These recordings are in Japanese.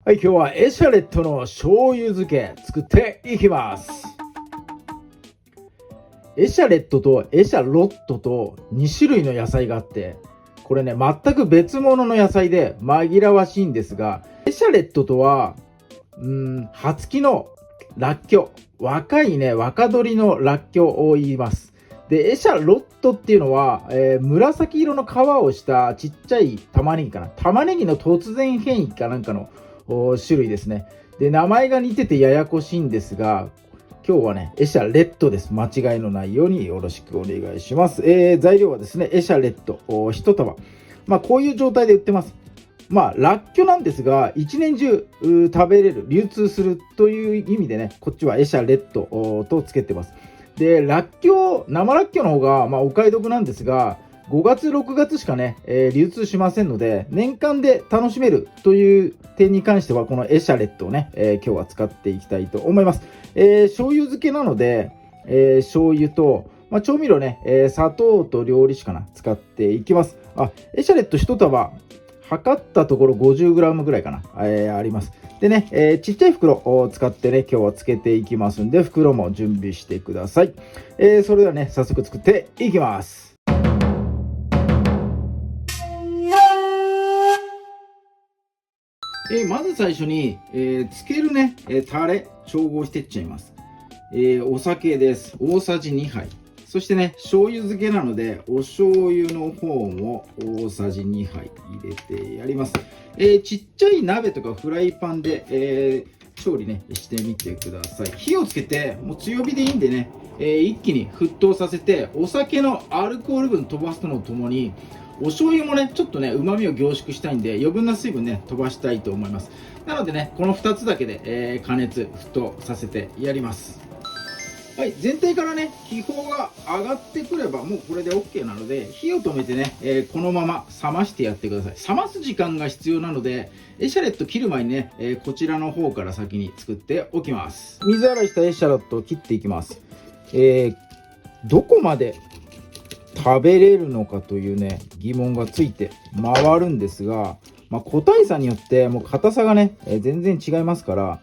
はい、今日はエシャレットの醤油漬け作っていきます。エシャレットとエシャロットと2種類の野菜があって、これね、全く別物の野菜で紛らわしいんですが、エシャレットとは、葉付きのらっきょう、若いね、若鶏のらっきょうを言います。で、エシャロットっていうのは、紫色の皮をしたちっちゃい玉ねぎかな。玉ねぎの突然変異かなんかの種類ですね。で、名前が似ててややこしいんですが、今日はね、エシャレットです。間違いのないようによろしくお願いします。材料はですね、エシャレット1束。こういう状態で売ってます。らっきょうなんですが、一年中食べれる、流通するという意味でね、こっちはエシャレットとつけてます。で、らっきょう、生らっきょうの方が、お買い得なんですが、5月、6月しかね、流通しませんので、年間で楽しめるという点に関しては、このエシャレットをね、今日は使っていきたいと思います。醤油漬けなので、醤油と、調味料ね、砂糖と料理酒かな、使っていきます。エシャレット1束、測ったところ 50g ぐらいかな、あります。でね、ちっちゃい袋を使ってね、今日はつけていきますんで、袋も準備してください。それではね、早速作っていきます。まず最初に、つけるね、タレ調合していっちゃいます。お酒です。大さじ2杯。そしてね、醤油漬けなので、お醤油の方も大さじ2杯入れてやります。ちっちゃい鍋とかフライパンで、調理ね、してみてください。火をつけて、もう強火でいいんでね、一気に沸騰させて、お酒のアルコール分飛ばすのともに、お醤油もね、ちょっとね、旨味を凝縮したいんで、余分な水分ね、飛ばしたいと思います。なのでね、この2つだけで、加熱、沸騰させてやります。はい、全体からね、気泡が上がってくればもうこれで OK なので、火を止めてね、このまま冷ましてやってください。冷ます時間が必要なので、エシャレット切る前にね、こちらの方から先に作っておきます。水洗いしたエシャレットを切っていきます。どこまで食べれるのかというね、疑問がついて回るんですが、個体差によってもう硬さがね、全然違いますから、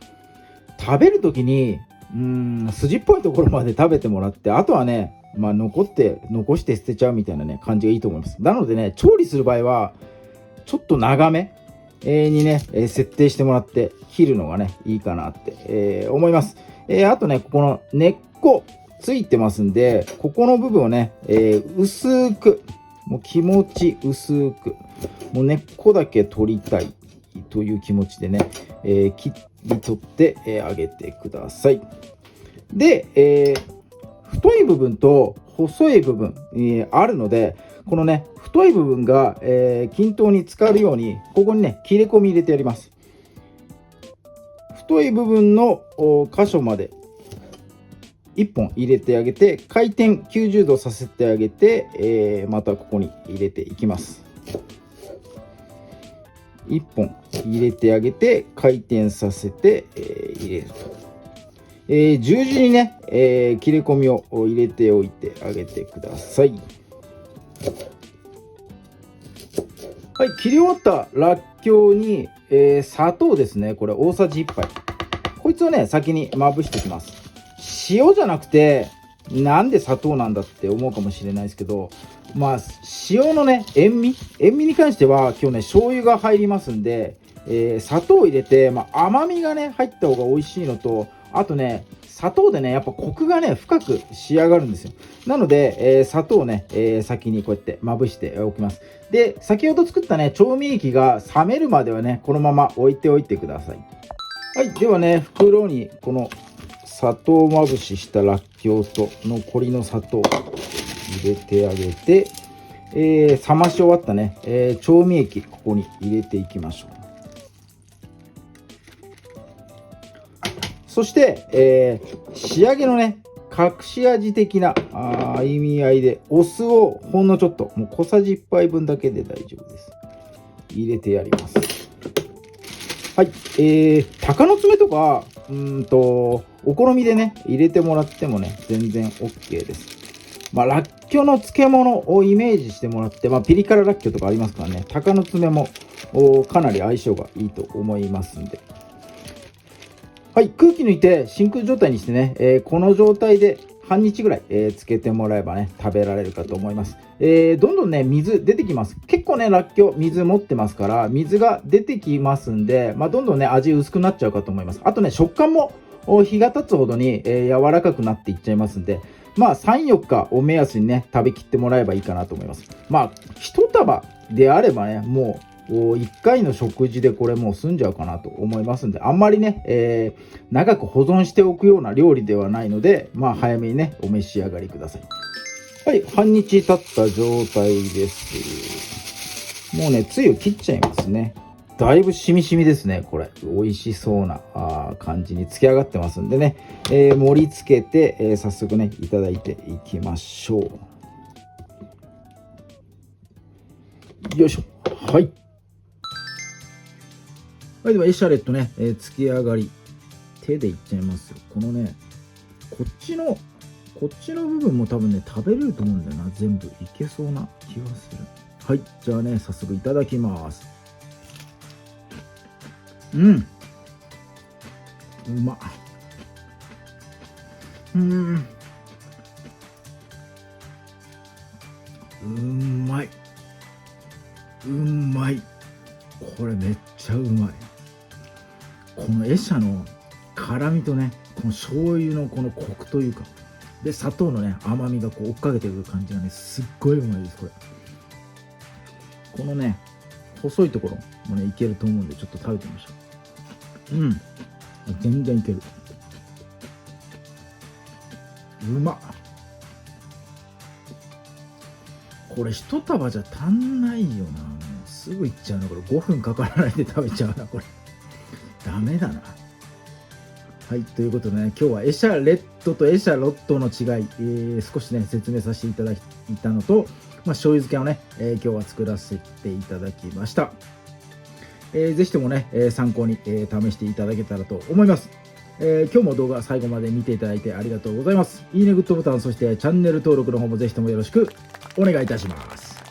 食べるときに筋っぽいところまで食べてもらって、あとはね、残して捨てちゃうみたいなね、感じがいいと思います。なのでね、調理する場合は、ちょっと長めにね、設定してもらって切るのがね、いいかなって、思います。あとね、ここの根っこついてますんで、ここの部分をね、薄く、もう気持ち薄く、もう根っこだけ取りたいという気持ちでね、切り取ってあげてください。で、太い部分と細い部分、あるので、このね、太い部分が、均等に浸かるように、ここにね、切れ込み入れてやります。太い部分の箇所まで1本入れてあげて、回転90度させてあげて、またここに入れていきます。1本入れてあげて回転させて、入れると、十字にね、切れ込みを入れておいてあげてください。はい、切り終わったらっきょうに、砂糖ですね、これ大さじ1杯。こいつをね、先にまぶしていきます。塩じゃなくてなんで砂糖なんだって思うかもしれないですけど、塩のね、塩味に関しては今日ね、醤油が入りますんで、砂糖を入れて、甘みがね、入った方が美味しいのと、あとね、砂糖でね、やっぱコクがね、深く仕上がるんですよ。なので、砂糖をね、先にこうやってまぶしておきます。で、先ほど作ったね、調味液が冷めるまではね、このまま置いておいてください。はい、ではね、袋にこの砂糖まぶししたらっきょうと残りの砂糖を入れてあげて、冷まし終わったね、調味液ここに入れていきましょう。そして、仕上げのね、隠し味的な意味合いでお酢をほんのちょっと、もう小さじ1杯分だけで大丈夫です。入れてやります。はい、鷹の爪とかお好みでね入れてもらってもね全然 OK です。らっきょの漬物をイメージしてもらって、ピリ辛らっきょうとかありますからね、鷹の爪もかなり相性がいいと思いますんで。はい、空気抜いて真空状態にしてね、この状態で半日ぐらい、つけてもらえばね、食べられるかと思います。どんどんね、水出てきます。結構ね、らっきょう、水持ってますから、水が出てきますんで、どんどんね、味薄くなっちゃうかと思います。あとね、食感も日が経つほどに、柔らかくなっていっちゃいますんで、3、4日を目安にね、食べきってもらえばいいかなと思います。1束であればね、もう、1回の食事でこれもう済んじゃうかなと思いますんで、あんまりね、長く保存しておくような料理ではないので、早めにね、お召し上がりください。はい、半日経った状態です。もうね、つゆ切っちゃいますね。だいぶしみしみですね、これ。美味しそうな感じに漬け上がってますんでね、盛り付けて、早速ね、いただいていきましょう。よいしょ。はい。はい、ではエシャレットね、漬け上がり。手でいっちゃいますよ。このね、こっちの部分も多分ね、食べれると思うんだよな。全部いけそうな気がする。はい、じゃあね、早速いただきます。うまっ。うまい。うまい。これめっちゃうまい。このエシャの辛みとね、この醤油のこのコクというか、で砂糖のね甘みがこう追っかけてくる感じがね、すっごいうまいです。これこのね細いところもねいけると思うんで、ちょっと食べてみましょう。全然いける。うまっ。これ一束じゃ足んないよな。もうすぐいっちゃうな。これ5分かからないで食べちゃうな。これダメだな。はい、ということでね、今日はエシャレットとエシャロットの違い、少しね説明させていただいたのと、醤油漬けをね、今日は作らせていただきました。ぜひともね、参考に、試していただけたらと思います。今日も動画最後まで見ていただいてありがとうございます。いいね、グッドボタン、そしてチャンネル登録の方もぜひともよろしくお願いいたします。